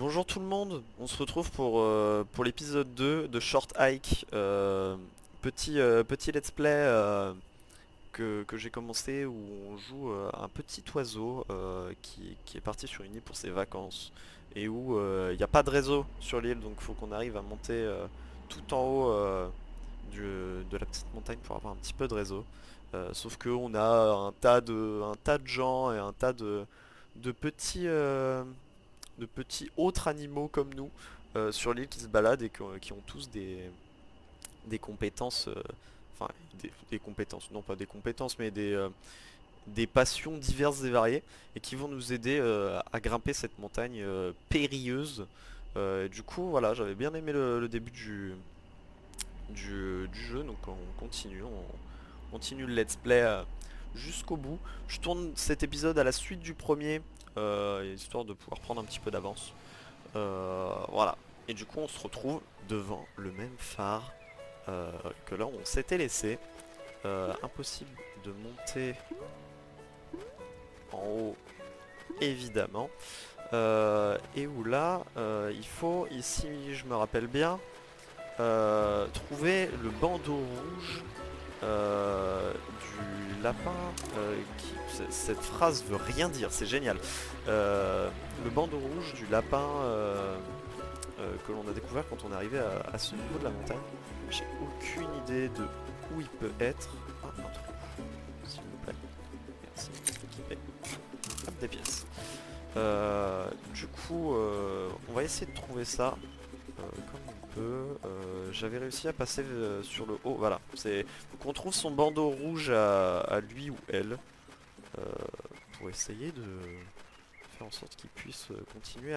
Bonjour tout le monde, on se retrouve pour l'épisode 2 de Short Hike, petit let's play que j'ai commencé où on joue un petit oiseau qui est parti sur une île pour ses vacances et où il n'y a pas de réseau sur l'île, donc il faut qu'on arrive à monter tout en haut de la petite montagne pour avoir un petit peu de réseau. Sauf que on a un tas de gens et un tas de petits de petits autres animaux comme nous sur l'île qui se baladent et qui ont tous des compétences, enfin des compétences, non pas des compétences, mais des passions diverses et variées et qui vont nous aider à grimper cette montagne périlleuse. Et du coup, voilà, j'avais bien aimé le début du jeu, donc on continue le let's play jusqu'au bout. Je tourne cet épisode à la suite du premier, histoire de pouvoir prendre un petit peu d'avance. Voilà. Et du coup, on se retrouve devant le même phare que là où on s'était laissé. Impossible de monter en haut, évidemment. Et où là, il faut, ici, je me rappelle bien, trouver le bandeau rouge du lapin. Cette phrase veut rien dire, c'est génial. Le bandeau rouge du lapin que l'on a découvert quand on est arrivé à ce niveau de la montagne. J'ai aucune idée de où il peut être. Ah, un trou, s'il vous plaît. Merci. Et hop, des pièces. Du coup, on va essayer de trouver ça comme on peut. J'avais réussi à passer sur le haut. Voilà, c'est qu'on trouve son bandeau rouge à lui ou elle euh, pour essayer de faire en sorte qu'il puisse continuer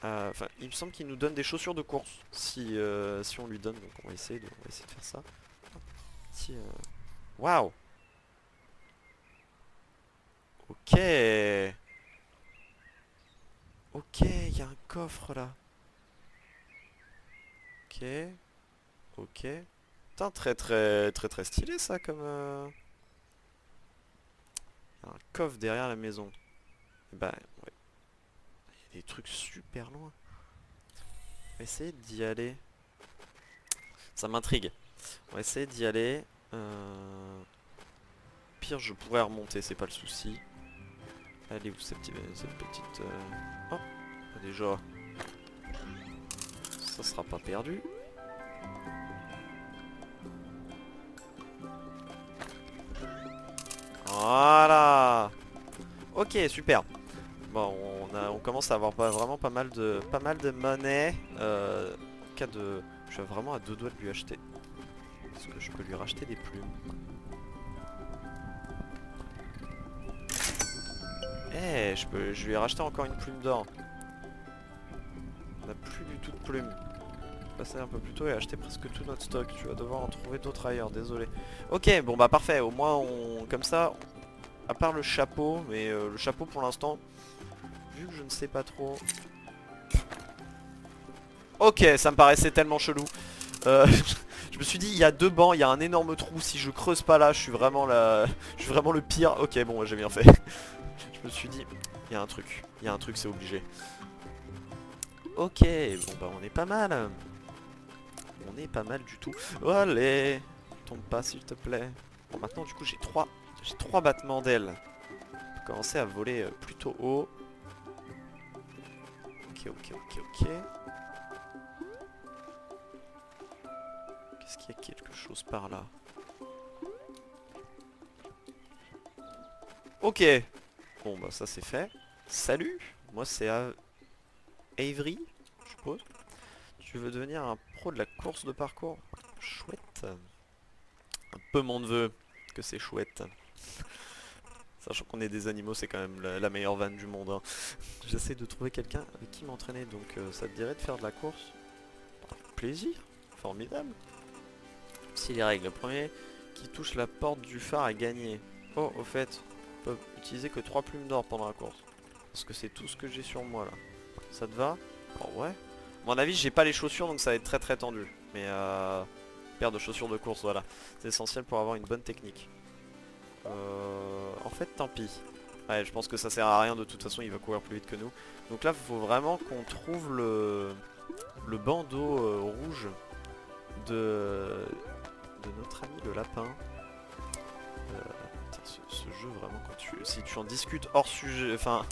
enfin, il me semble qu'il nous donne des chaussures de course si on lui donne, donc on va essayer de faire ça. Si, waouh! Ok! Ok, il y a un coffre là. Ok, ok. Putain, très stylé ça comme... un coffre derrière la maison. Et bah, ouais, il y a des trucs super loin. On va essayer d'y aller. Ça m'intrigue. On va essayer d'y aller. Pire, je pourrais remonter, c'est pas le souci. Allez, où cette petite... Oh, bah déjà, ça sera pas perdu. Voilà. Ok, super. Bon, on commence à avoir vraiment pas mal de monnaie. En cas de... Je suis vraiment à deux doigts de lui acheter. Parce que je peux lui racheter des plumes. Eh, je lui ai racheté encore une plume d'or. On n'a plus du tout de plumes. Passer un peu plus tôt et acheter presque tout notre stock. Tu vas devoir en trouver d'autres ailleurs, désolé. Ok, bon bah parfait. Au moins, comme ça, à part le chapeau, mais le chapeau pour l'instant, vu que je ne sais pas trop... Ok, ça me paraissait tellement chelou. Euh, je me suis dit, il y a deux bancs, il y a un énorme trou. Si je creuse pas là, je suis vraiment je suis vraiment le pire. Ok, bon, j'ai bien fait. Je me suis dit, il y a un truc. Il y a un truc, c'est obligé. Ok, bon bah on est pas mal. On est pas mal du tout. Oh, allez, tombe pas s'il te plaît. Bon, maintenant du coup j'ai trois battements d'ailes. On peut commencer à voler plutôt haut. Ok. Qu'est-ce qu'il y a quelque chose par là? Ok. Bon bah ça c'est fait. Salut, moi c'est Avery, je suppose. Tu veux devenir un pro de la course de parcours? Chouette. Un peu mon neveu que c'est chouette. Sachant qu'on est des animaux, c'est quand même la meilleure vanne du monde, hein. J'essaie de trouver quelqu'un avec qui m'entraîner, donc ça te dirait de faire de la course? Avec plaisir, formidable. Si les règles, le premier qui touche la porte du phare a gagné. Oh, au fait, on peut utiliser que 3 plumes d'or pendant la course. Parce que c'est tout ce que j'ai sur moi là. Ça te va? Oh ouais. À mon avis, j'ai pas les chaussures, donc ça va être très tendu. Mais paire de chaussures de course, voilà. C'est essentiel pour avoir une bonne technique. En fait, tant pis. Ouais, je pense que ça sert à rien de toute façon, il va courir plus vite que nous. Donc là, il faut vraiment qu'on trouve le bandeau rouge de notre ami le lapin. Putain, ce jeu vraiment, si tu en discutes hors sujet, enfin,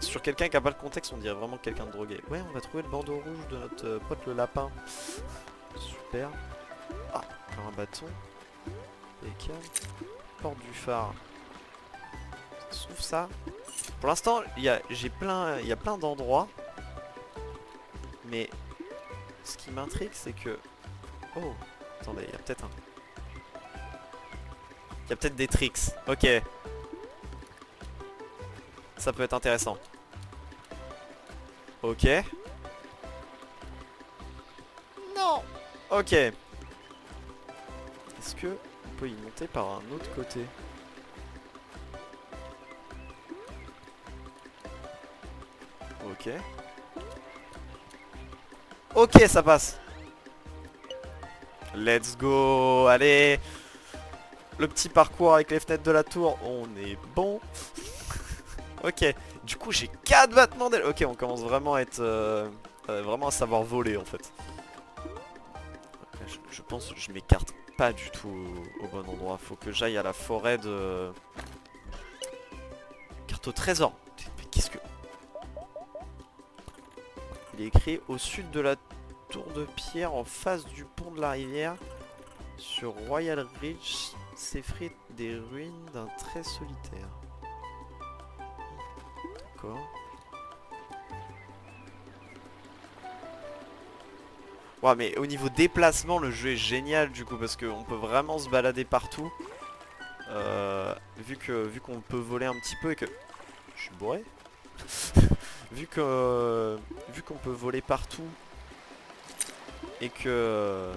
sur quelqu'un qui a pas le contexte, on dirait vraiment quelqu'un de drogué. Ouais, on va trouver le bandeau rouge de notre pote le lapin. Super. Ah, encore un bâton. Et porte du phare. Ça s'ouvre ça. Pour l'instant, il y a plein d'endroits. Mais ce qui m'intrigue, c'est que... Oh, attendez, il y a peut-être un... Il y a peut-être des tricks. Ok. Ça peut être intéressant. Ok. Non. Ok. Est-ce que on peut y monter par un autre côté? Ok. Ok, ça passe. Let's go. Allez. Le petit parcours avec les fenêtres de la tour, on est bon. Ok. Du coup, j'ai 4 battements d'aile. Ok, on commence vraiment à être... vraiment à savoir voler, en fait. Je pense que je m'écarte pas du tout au bon endroit. Faut que j'aille à la forêt de... Carte au trésor. Mais qu'est-ce que... Il est écrit au sud de la tour de pierre en face du pont de la rivière. Sur Royal Ridge s'effritent des ruines d'un trait solitaire. D'accord. Ouais, mais au niveau déplacement, le jeu est génial du coup parce qu'on peut vraiment se balader partout. Vu qu'on peut voler un petit peu et que... Je suis bourré. Vu qu'on peut voler partout et que...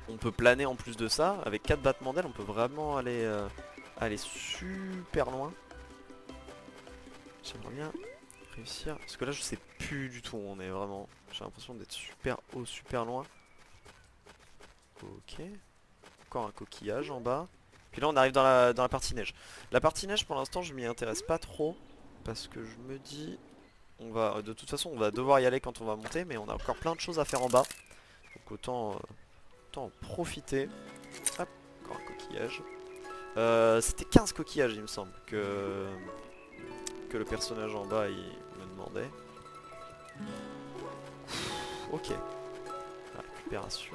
on peut planer en plus de ça, avec 4 battements d'ailes, on peut vraiment aller super loin. J'aimerais bien réussir, parce que là je sais plus du tout où on est vraiment. J'ai l'impression d'être super haut, super loin. Ok. Encore un coquillage en bas. Puis là on arrive dans la partie neige. La partie neige pour l'instant je m'y intéresse pas trop, parce que je me dis... de toute façon on va devoir y aller quand on va monter, mais on a encore plein de choses à faire en bas. Donc autant en profiter. Hop, encore un coquillage. C'était 15 coquillages il me semble que le personnage en bas il me demandait. Ok. La récupération.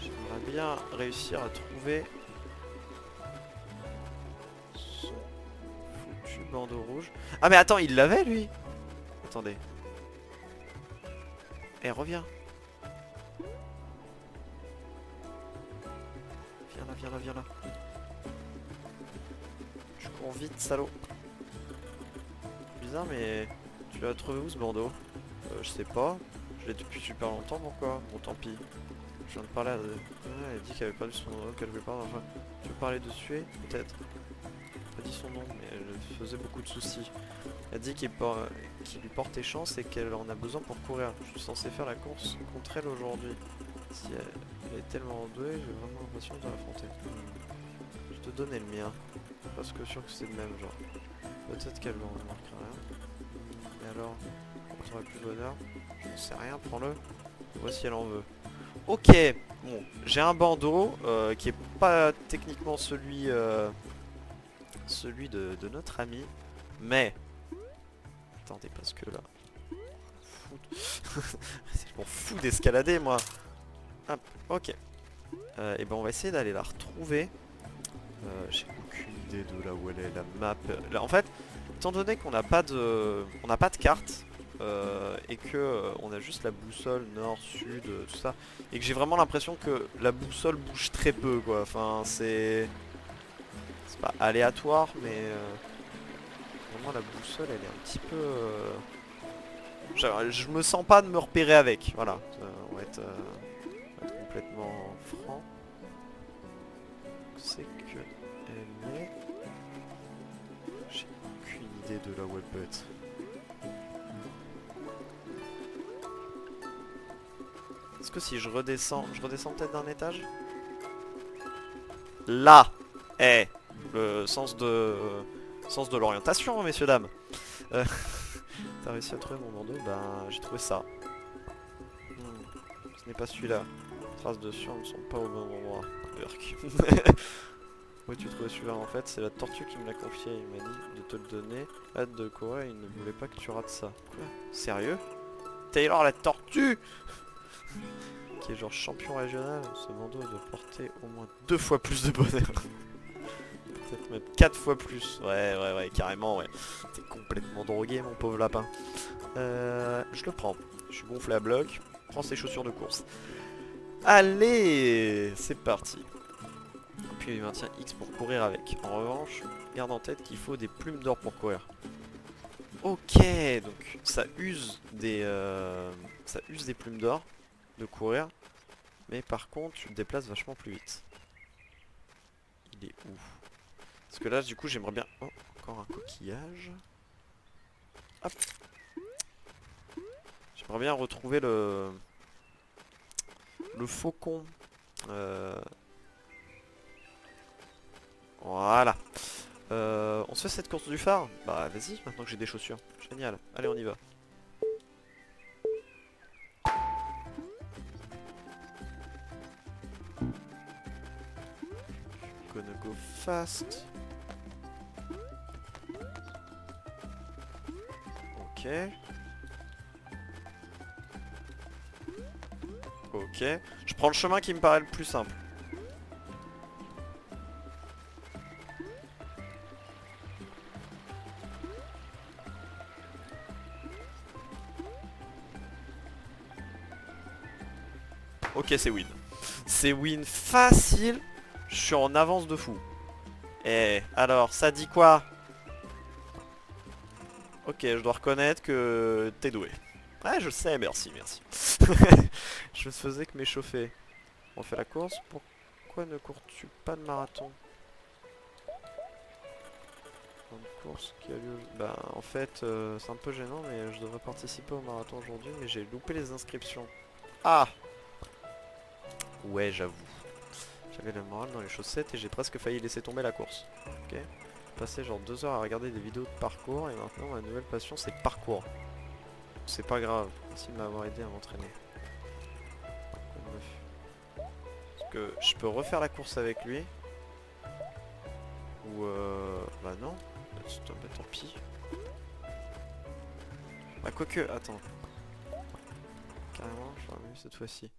J'aimerais bien réussir à trouver son foutu bandeau rouge. Ah mais attends, il l'avait lui. Attendez. Eh, reviens. Viens là, viens là, viens là. Je cours vite, salaud. Bizarre, mais tu l'as trouvé où ce bandeau? Je sais pas. Je l'ai depuis super longtemps, pourquoi? Bon, tant pis. Je viens de parler à... elle dit qu'elle avait perdu son nom quelque part. Enfin, tu veux parler de Sué? Peut-être. Elle a pas dit son nom, mais elle faisait beaucoup de soucis. Elle dit qu'il lui portait chance et qu'elle en a besoin pour courir. Je suis censé faire la course contre elle aujourd'hui. Si elle est tellement douée, j'ai vraiment l'impression de l'affronter. Je te donnais le mien. Parce que sûr que c'est le même genre. Peut-être qu'elle n'en remarquera rien. Mais alors, on sera plus bonheur. Je ne sais rien, prends-le. Voici si elle en veut. Ok, bon, j'ai un bandeau qui est pas techniquement celui de notre ami, mais attendez parce que là, je m'en fous d'escalader moi. Hop, ok. Et ben on va essayer d'aller la retrouver. J'ai aucune idée de là où elle est, la map. Là, en fait, étant donné qu'on n'a pas de carte. Et que on a juste la boussole nord, sud, tout ça, et que j'ai vraiment l'impression que la boussole bouge très peu quoi, enfin c'est pas aléatoire mais vraiment la boussole elle est un petit peu je me sens pas de me repérer avec, voilà, on va être complètement franc. C'est que elle est... J'ai aucune idée de là où elle peut être. Est-ce que si je redescends peut-être d'un étage? Là! Eh! Le sens de l'orientation, messieurs, dames. Euh, T'as réussi à trouver mon bandeau? Ben, j'ai trouvé ça. Ce n'est pas celui-là. Les traces de sueur ne sont pas au bon endroit. Urk. Oui, tu trouvais celui-là en fait, c'est la tortue qui me l'a confié. Il m'a dit de te le donner. Hâte de courir, il ne voulait pas que tu rates ça. Quoi? Sérieux? Taylor la tortue qui est genre champion régional. Ce bandeau doit porter au moins 2 fois plus de bonheur. Peut-être même 4 fois plus. Ouais, carrément, ouais. T'es complètement drogué, mon pauvre lapin. Je le prends. Je suis gonflé à bloc. Prends ses chaussures de course. Allez, c'est parti. Puis il maintient X pour courir avec. En revanche, garde en tête qu'il faut des plumes d'or pour courir. Ok, donc ça use des plumes d'or de courir. Mais par contre, tu te déplaces vachement plus vite. Il est où? Parce que là, du coup, j'aimerais bien... Oh, encore un coquillage. Hop. J'aimerais bien retrouver le faucon. Voilà. On se fait cette course du phare? Bah vas-y, maintenant que j'ai des chaussures. Génial. Allez, on y va. Gonna go fast. Ok. Ok. Je prends le chemin qui me paraît le plus simple. Ok, c'est win. C'est win facile. Je suis en avance de fou. Et alors, ça dit quoi? Ok, je dois reconnaître que t'es doué. Ouais, je sais, merci. Je faisais que m'échauffer. On fait la course. Pourquoi ne cours-tu pas de marathon? Une course qui a lieu... Bah, en fait, c'est un peu gênant, mais je devrais participer au marathon aujourd'hui, mais j'ai loupé les inscriptions. Ah! Ouais, j'avoue. J'avais le moral dans les chaussettes et j'ai presque failli laisser tomber la course. Ok. J'ai passé genre 2 heures à regarder des vidéos de parcours et maintenant ma nouvelle passion c'est parcours. C'est pas grave, merci de m'avoir aidé à m'entraîner. Est-ce que je peux refaire la course avec lui? Ou bah non. Bah, tant pis. Bah quoique, attends. Carrément, je mieux cette fois-ci.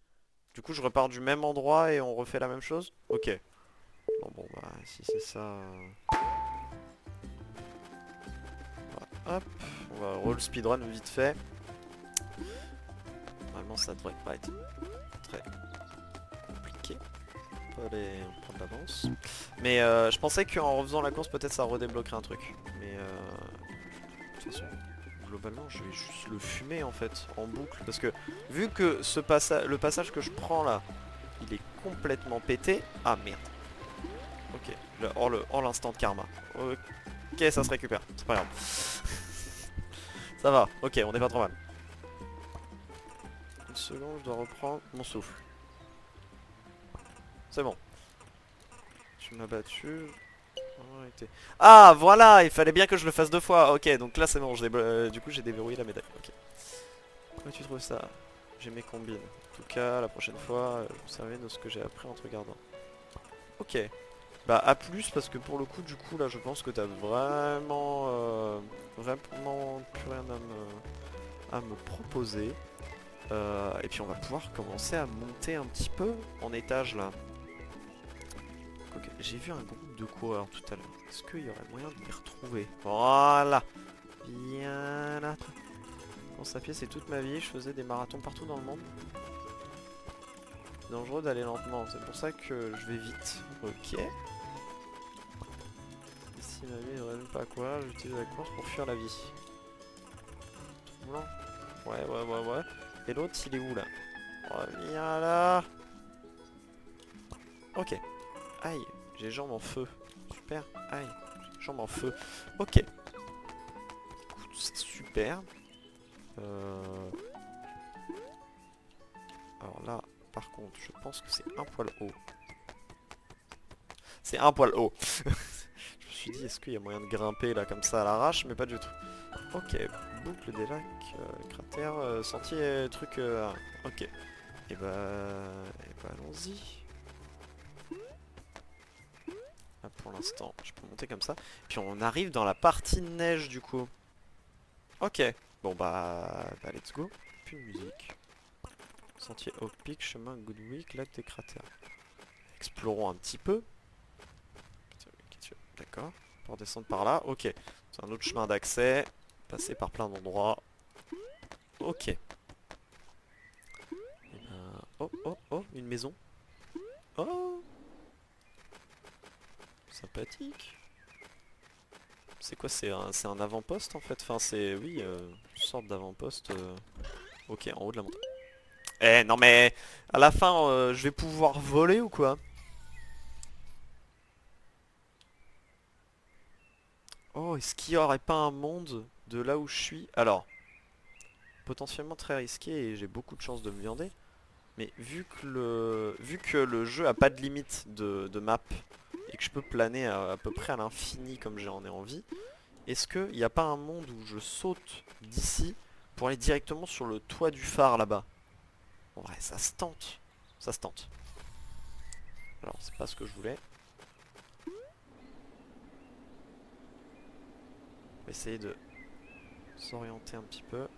Du coup je repars du même endroit et on refait la même chose? Ok. Bon bah si c'est ça... Hop, on va roll speedrun vite fait. Normalement ça devrait pas être très compliqué. On peut aller prendre l'avance. Mais je pensais qu'en refaisant la course peut-être ça redébloquerait un truc. Mais de toute façon, globalement je vais juste le fumer en fait, en boucle. Parce que vu que le passage que je prends là, il est complètement pété. Ah merde. Ok, hors l'instant de karma. Ok, ça se récupère, c'est pas grave. Ça va, ok, on est pas trop mal. Une seconde, je dois reprendre mon souffle. C'est bon. Tu m'as battu. Ah, voilà, il fallait bien que je le fasse 2 fois. Ok, donc là c'est bon, du coup j'ai déverrouillé la médaille. Ok. Comment tu trouves ça? J'ai mes combines. En tout cas, la prochaine fois, je me servirai de ce que j'ai appris en te regardant. Ok. Bah à plus parce que pour le coup, du coup là je pense que t'as vraiment plus rien à me proposer. Et puis on va pouvoir commencer à monter un petit peu en étage là. Okay, j'ai vu un groupe de coureurs tout à l'heure. Est-ce qu'il y aurait moyen de les retrouver? Voilà. Bien là. Course à pied c'est toute ma vie, je faisais des marathons partout dans le monde. C'est dangereux d'aller lentement, c'est pour ça que je vais vite. Ok. Si ma vie ne résume pas à courir, j'utilise la course pour fuir la vie. Blanc. Ouais. Et l'autre il est où là? Reviens là. Ok. Aïe, j'ai les jambes en feu. Super. Aïe, j'ai les jambes en feu. Ok. C'est super. Alors là, par contre, je pense que c'est un poil haut. C'est un poil haut. suis dit, est-ce qu'il y a moyen de grimper là comme ça à l'arrache, mais pas du tout. Ok, boucle des lacs, cratère, sentier, truc... ok. Et bah allons-y. Là pour l'instant, je peux monter comme ça. Puis on arrive dans la partie neige du coup. Ok. Bon bah let's go. Plus de musique. Sentier Oak Peak, chemin Goodwick, lac des cratères. Explorons un petit peu. D'accord. Pour descendre par là. Ok. C'est un autre chemin d'accès. Passer par plein d'endroits. Ok. Et ben... Oh, oh, oh, une maison. Oh, sympathique. C'est quoi? C'est un avant-poste en fait? Enfin c'est... Oui, une sorte d'avant-poste. Ok, en haut de la montagne. Eh non mais... À la fin, je vais pouvoir voler ou quoi? Oh, est-ce qu'il y aurait pas un monde de là où je suis? Alors, potentiellement très risqué et j'ai beaucoup de chances de me viander. Mais vu que le jeu a pas de limite de map et que je peux planer à peu près à l'infini comme j'en ai envie, est-ce qu'il n'y a pas un monde où je saute d'ici pour aller directement sur le toit du phare là-bas? En vrai, ça se tente. Ça se tente. Alors, c'est pas ce que je voulais. On va essayer de s'orienter un petit peu.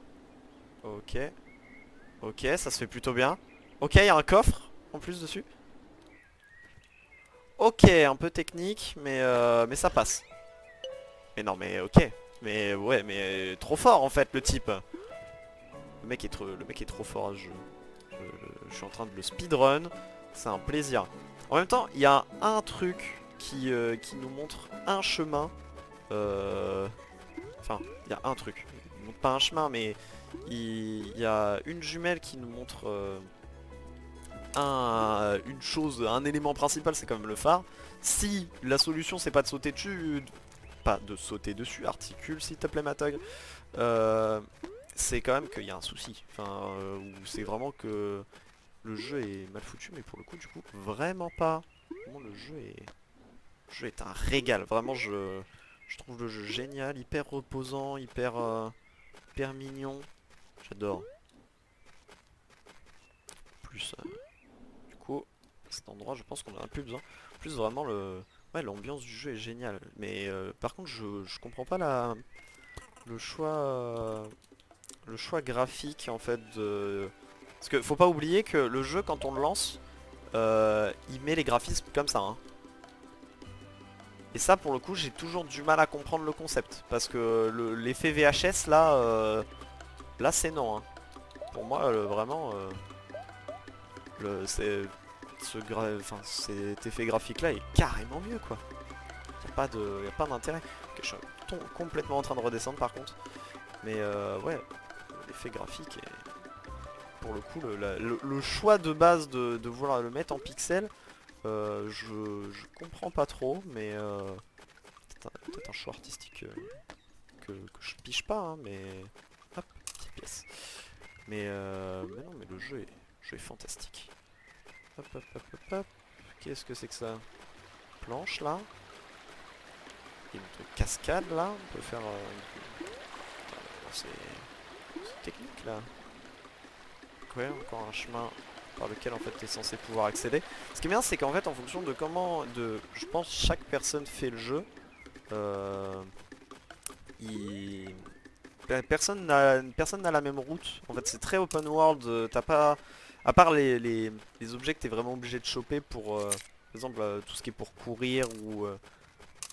Ok. Ok, ça se fait plutôt bien. Ok, il y a un coffre en plus dessus. Ok, un peu technique, mais ça passe. Mais non, mais ok. Mais ouais, mais trop fort en fait le type. Le mec est trop fort à ce jeu. Je suis en train de le speedrun. C'est un plaisir. En même temps, il y a un truc qui nous montre un chemin. Enfin, il y a un truc. Il nous montre pas un chemin, mais il y a une jumelle qui nous montre une chose, un élément principal, c'est quand même le phare. Si la solution c'est pas de sauter dessus, pas de sauter dessus, articule s'il te plaît Matog, c'est quand même qu'il y a un souci. Enfin, où c'est vraiment que le jeu est mal foutu, mais pour le coup du coup vraiment pas. Vraiment, le jeu est un régal. Vraiment je trouve le jeu génial, hyper reposant, hyper mignon. J'adore. Plus du coup cet endroit je pense qu'on en a plus besoin. Plus vraiment ouais, l'ambiance du jeu est géniale. Mais par contre je comprends pas le choix le choix graphique en fait de... Parce que faut pas oublier que le jeu quand on le lance il met les graphismes comme ça hein. Et ça pour le coup j'ai toujours du mal à comprendre le concept. Parce que l'effet VHS là là c'est non hein. Pour moi vraiment c'est cet effet graphique là est carrément mieux quoi. Y a pas d'intérêt. Ok, je suis complètement en train de redescendre par contre. Mais ouais, l'effet graphique est... Pour le coup, le choix de base de vouloir le mettre en pixels, je comprends pas trop, mais peut-être un choix artistique que je piche pas, hein, mais... Hop, petite pièce. Mais non, mais le jeu est fantastique. Hop, hop, hop, hop, hop. Qu'est-ce que c'est que ça? Planche, là. Il y a une truc cascade, là. On peut faire... c'est technique, là. Ouais, encore un chemin par lequel en fait tu es censé pouvoir accéder. Ce qui est bien c'est qu'en fait en fonction de comment je pense chaque personne fait le jeu, euh, il... personne n'a la même route. En fait c'est très open world, t'as pas... À part les objets que t'es vraiment obligé de choper pour par exemple tout ce qui est pour courir ou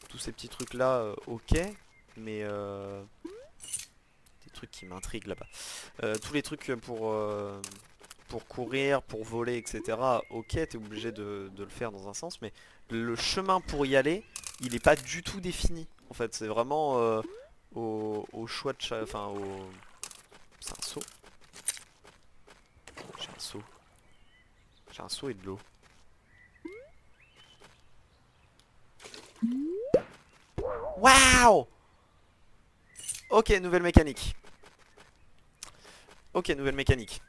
tous ces petits trucs là, ok. Mais des trucs qui m'intriguent là-bas. Tous les trucs pour courir, pour voler, etc. Ok, t'es obligé de le faire dans un sens, mais le chemin pour y aller, il est pas du tout défini. En fait, c'est vraiment au choix de chaque... Enfin, au... C'est un seau. J'ai un seau. J'ai un seau et de l'eau. Waouh! Ok, nouvelle mécanique. Ok, nouvelle mécanique.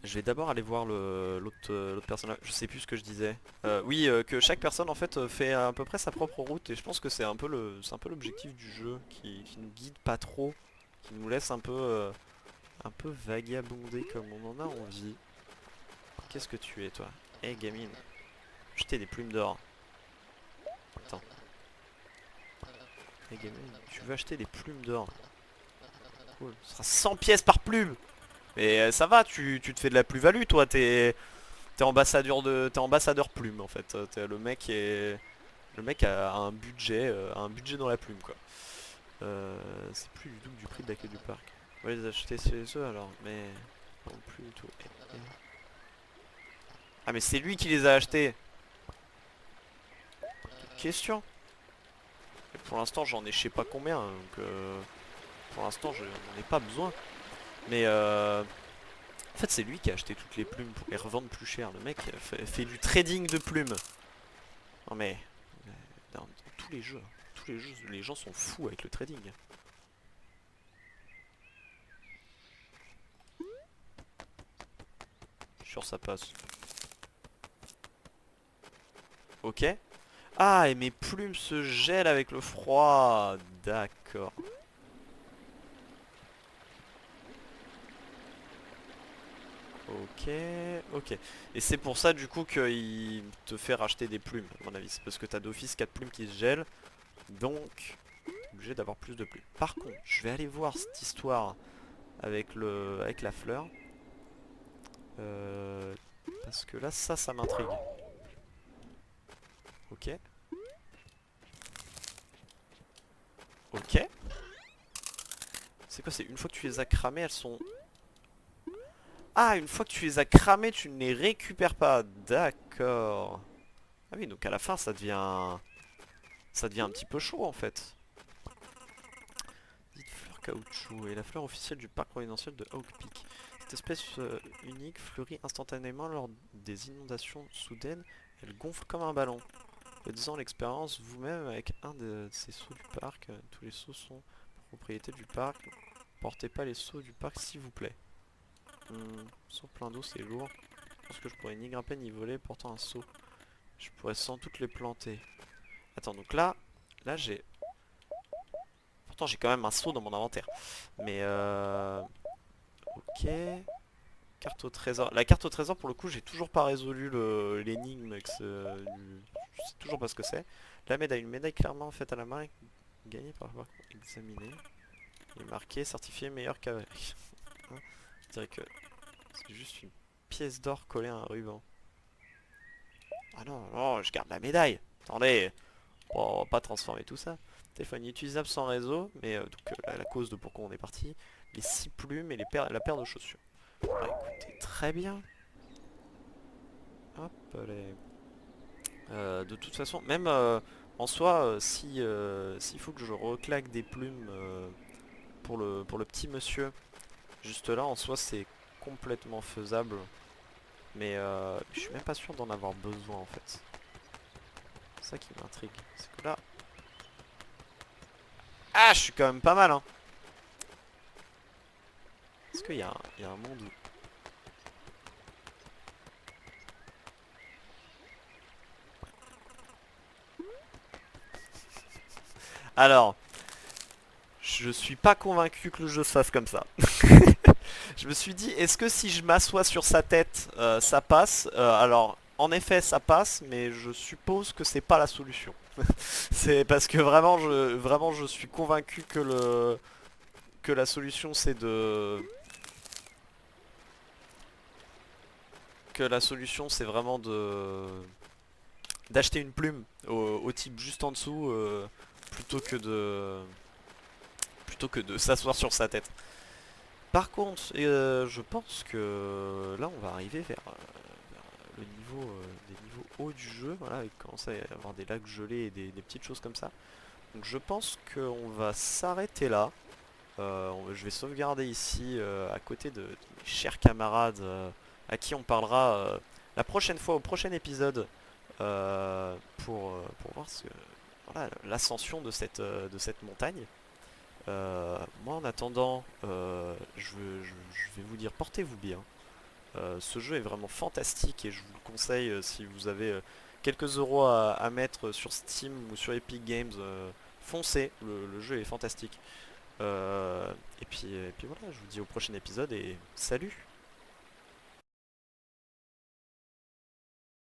Je vais d'abord aller voir l'autre personnage. Je sais plus ce que je disais. Oui, que chaque personne en fait fait à peu près sa propre route et je pense que c'est un peu l'objectif du jeu qui nous guide pas trop, qui nous laisse un peu vagabonder comme on en a envie. Qu'est-ce que tu es toi? Eh gamine, jeter des plumes d'or. Attends. Eh gamine, tu veux acheter des plumes d'or? Cool. Ce sera 100 pièces par plume. Mais ça va, tu te fais de la plus-value toi, t'es ambassadeur plume en fait. Le mec a un budget dans la plume quoi. C'est plus du tout que du prix de l'accueil du parc. On va les acheter chez eux alors, mais non plus du tout. Ah mais c'est lui qui les a achetés. Question. Et pour l'instant j'en ai je sais pas combien, donc pour l'instant je n'en ai pas besoin. Mais en fait c'est lui qui a acheté toutes les plumes pour les revendre plus cher. Le mec fait du trading de plumes. Non mais dans tous les jeux, les gens sont fous avec le trading. Je suis sûr ça passe. Ok. Ah et mes plumes se gèlent avec le froid. D'accord. Ok, ok. Et c'est pour ça du coup qu'il te fait racheter des plumes, à mon avis. C'est parce que t'as d'office 4 plumes qui se gèlent. Donc, t'es obligé d'avoir plus de plumes. Par contre, je vais aller voir cette histoire avec la fleur. Parce que là, ça m'intrigue. Ok. Ok. C'est quoi? C'est une fois que tu les as cramées, elles sont... Ah, une fois que tu les as cramées, tu ne les récupères pas. D'accord. Ah oui, donc à la fin, ça devient un petit peu chaud en fait. Dite fleur caoutchouc est la fleur officielle du parc providentiel de Oak Peak. Cette espèce unique fleurit instantanément lors des inondations soudaines. Elle gonfle comme un ballon. Faites-en l'expérience vous-même avec un de ces seaux du parc. Tous les seaux sont propriété du parc. Portez pas les seaux du parc s'il vous plaît. Seau plein d'eau c'est lourd. Je pense que je pourrais ni grimper ni voler portant un seau. Je pourrais sans doute les planter. Attends, donc là j'ai... Pourtant j'ai quand même un seau dans mon inventaire. Mais ok. Carte au trésor. La carte au trésor pour le coup j'ai toujours pas résolu l'énigme. Je sais toujours pas ce que c'est. La médaille. Une médaille clairement faite à la main. Gagnée par avoir examiné. Il est marqué certifié meilleur cavalerie. Hein, je dirais que c'est juste une pièce d'or collée à un ruban. Ah non, non, je garde la médaille. Attendez. Bon, on va pas transformer tout ça. Téléphone inutilisable sans réseau, mais la cause de pourquoi on est parti. Les 6 plumes et la paire de chaussures. Bah écoutez, très bien. Hop, allez. De toute façon, même en soi, s'il faut que je reclaque des plumes pour le petit monsieur, juste là, en soi, c'est complètement faisable. Mais je suis même pas sûr d'en avoir besoin en fait. C'est ça qui m'intrigue. C'est que là... Ah, je suis quand même pas mal, hein. Est-ce qu'il y a un monde où... Alors, je suis pas convaincu que le jeu se fasse comme ça. Je me suis dit, est-ce que si je m'assois sur sa tête, ça passe? Alors, en effet, ça passe, mais je suppose que c'est pas la solution. C'est parce que vraiment, je suis convaincu que la solution, c'est de... Que la solution, c'est vraiment de... D'acheter une plume au type juste en dessous, plutôt que de... Plutôt que de s'asseoir sur sa tête. Par contre, je pense que là on va arriver vers le niveau, des niveaux hauts du jeu, voilà, il commence à y avoir des lacs gelés et des petites choses comme ça. Donc je pense qu'on va s'arrêter là. Je vais sauvegarder ici, à côté de mes chers camarades à qui on parlera la prochaine fois, au prochain épisode, pour voir voilà, l'ascension de cette montagne. Moi en attendant, je vais vous dire portez-vous bien. Ce jeu est vraiment fantastique et je vous le conseille si vous avez quelques euros à mettre sur Steam ou sur Epic Games. Foncez, le jeu est fantastique. Et puis voilà, je vous dis au prochain épisode et salut!